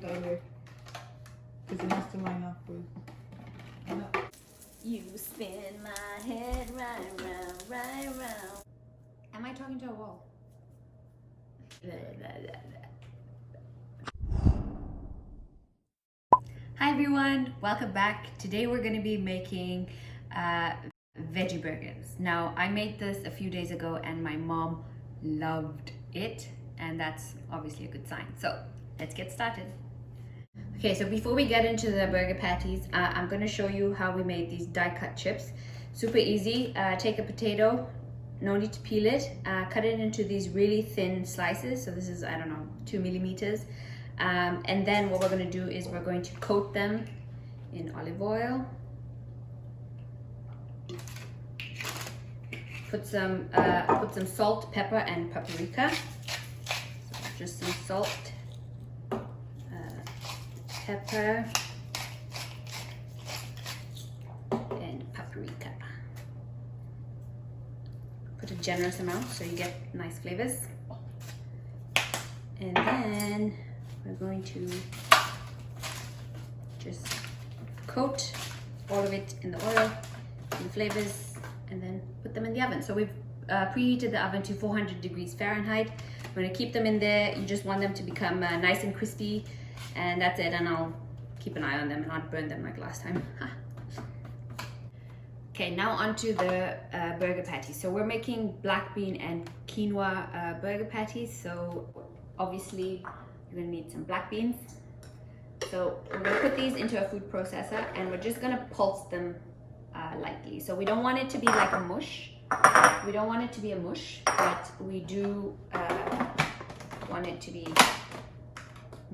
that way. Because it has to line up with. You spin my head right round, right round. Am I talking to a wall? Hi everyone, welcome back. Today we're going to be making veggie burgers. Now I made this a few days ago and my mom loved it, and that's obviously a good sign. So let's get started. Okay, so before we get into the burger patties, I'm going to show you how we made these die-cut chips. Super easy. Take a potato, no need to peel it, cut it into these really thin slices. So this is, I don't know, 2 millimeters. And then what we're going to do is we're going to coat them in olive oil. Put some salt, pepper, and paprika. So just some salt, pepper, and paprika. Put a generous amount so you get nice flavors. And then we're going to just coat all of it in the oil and flavors, and then put them in the oven. So we've preheated the oven to 400 degrees Fahrenheit. We're going to keep them in there. You just want them to become nice and crispy, and that's it. And I'll keep an eye on them and not burn them like last time. Okay, now onto the burger patties. So we're making black bean and quinoa burger patties. So obviously you're gonna need some black beans. So we're gonna put these into a food processor and we're just gonna pulse them lightly. So we don't want it to be like a mush. We don't want it to be a mush, but we do want it to be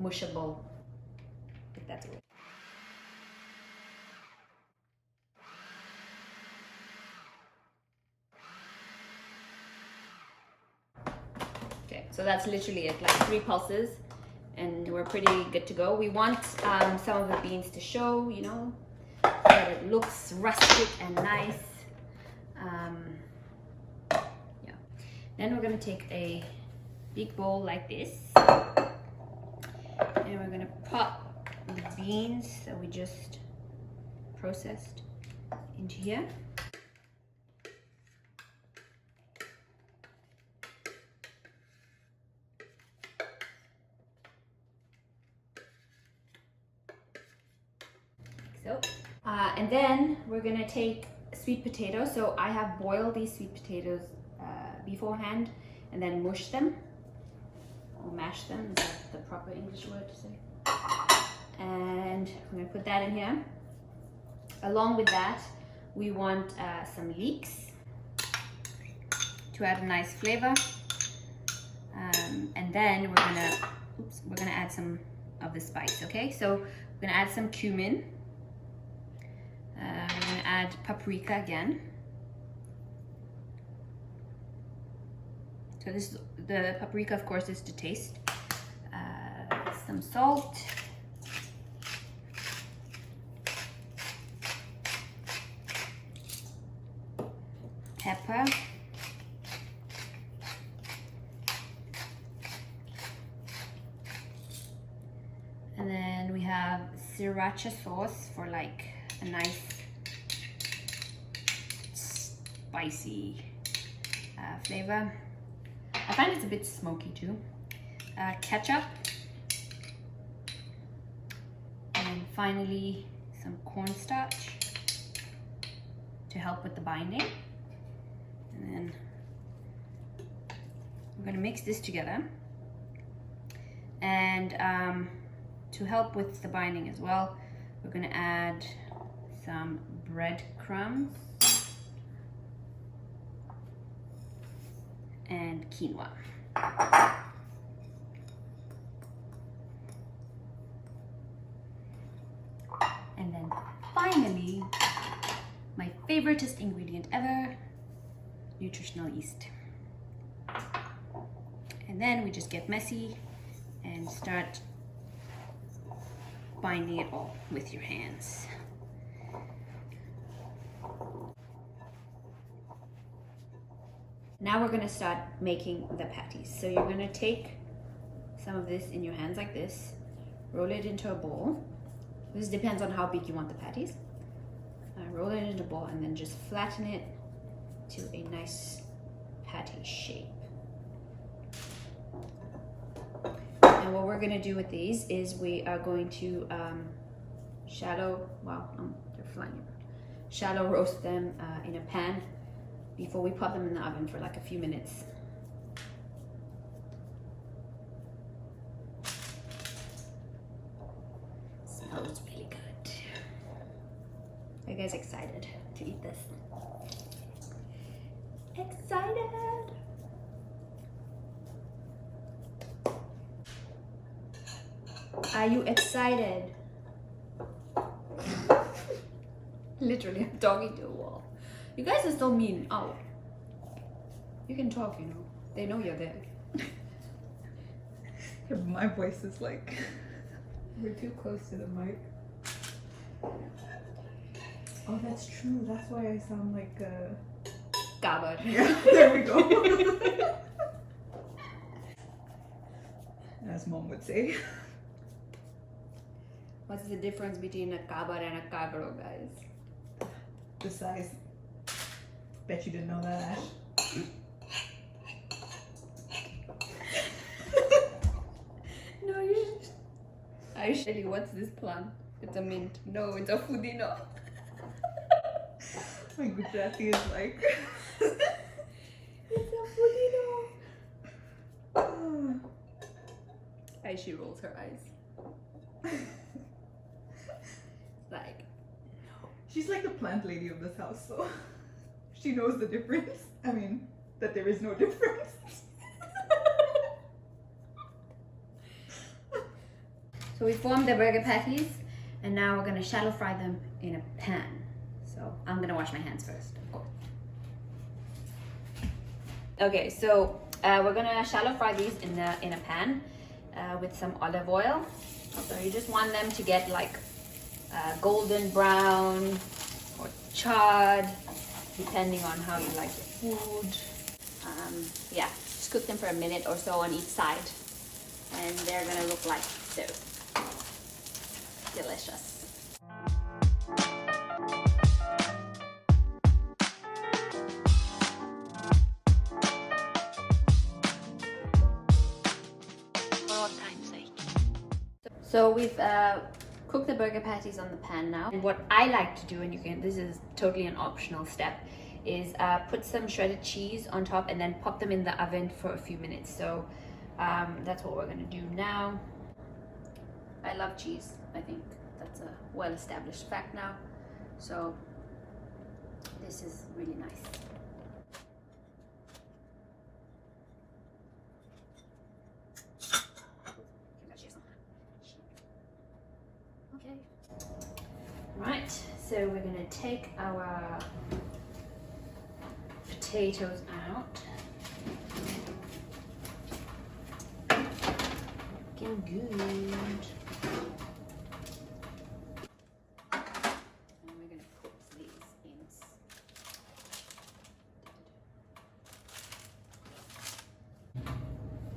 mushable, if that's a word. Okay, so that's literally it, like 3 pulses, and we're pretty good to go. We want some of the beans to show, you know, that it looks rustic and nice. Yeah. Then we're gonna take a big bowl like this, and we're gonna pop the beans that we just processed into here. So, and then we're gonna take sweet potatoes. So I have boiled these sweet potatoes beforehand and then mushed them, or mashed them, is that the proper English word to say? And I'm gonna put that in here. Along with that, we want some leeks to add a nice flavor. And then we're gonna add some of the spice, okay? So we're gonna add some cumin. We're gonna add paprika again. So this, the paprika, of course, is to taste. Some salt. Pepper. And then we have Sriracha sauce for like a nice spicy flavor. I find it's a bit smoky too. Ketchup. And finally some cornstarch to help with the binding. And then we're gonna mix this together. And to help with the binding as well, we're gonna add some breadcrumbs and quinoa. And then finally, my favoriteest ingredient ever, nutritional yeast. And then we just get messy and start binding it all with your hands. Now we're gonna start making the patties. So you're gonna take some of this in your hands like this, roll it into a ball. This depends on how big you want the patties. Roll it into a ball and then just flatten it to a nice patty shape. And what we're gonna do with these is we are going to shallow roast them in a pan before we pop them in the oven for like a few minutes. Smells really good. Are you guys excited to eat this? Excited! Are you excited? Literally, I'm talking to a wall. You guys are so mean. Oh, you can talk, you know. They know you're there. Yeah, my voice is like we're too close to the mic. Oh, that's true. That's why I sound like Covered. Yeah, there we go. As mom would say. What's the difference between a kabar and a kagro, guys? The size. Bet you didn't know that, Ash. No, you should. Actually, what's this plant? It's a mint. No, it's a pudina. My Gujarati is like. It's a pudina. As she rolls her eyes. Like, She's like the plant lady of this house, so she knows the difference. I mean, that there is no difference. so we formed the burger patties, and now we're gonna shallow fry them in a pan. So I'm gonna wash my hands first, of course. Okay, so we're gonna shallow fry these in a pan with some olive oil. So you just want them to get like golden brown or charred, depending on how you like your food. Yeah, just cook them for a minute or so on each side, and they're gonna look like so. Delicious. So we've cooked the burger patties on the pan now. And what I like to do, and you can, this is totally an optional step, is put some shredded cheese on top and then pop them in the oven for a few minutes. So that's what we're gonna do now. I love cheese. I think that's a well-established fact now. So this is really nice. Okay. Right, so we're gonna take our potatoes out. Looking good. And we're gonna put these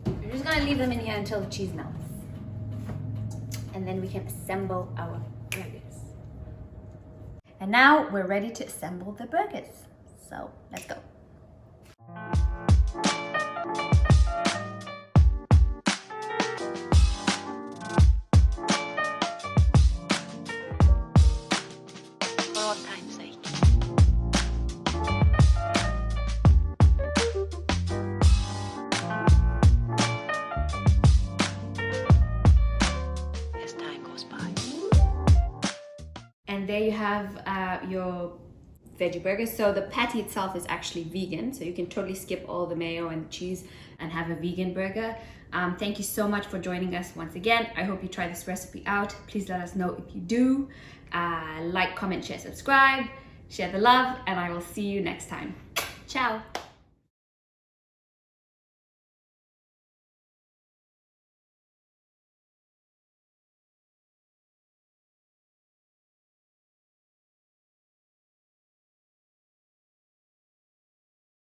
in. We're just gonna leave them in here until the cheese melts. And then we can assemble our burgers. And now we're ready to assemble the burgers. So let's go. For all time's sake. And there you have your veggie burgers. So the patty itself is actually vegan, so you can totally skip all the mayo and cheese and have a vegan burger. Thank you so much for joining us once again. I hope you try this recipe out. Please let us know if you do. Like, comment, share, subscribe, share the love, and I will see you next time. Ciao.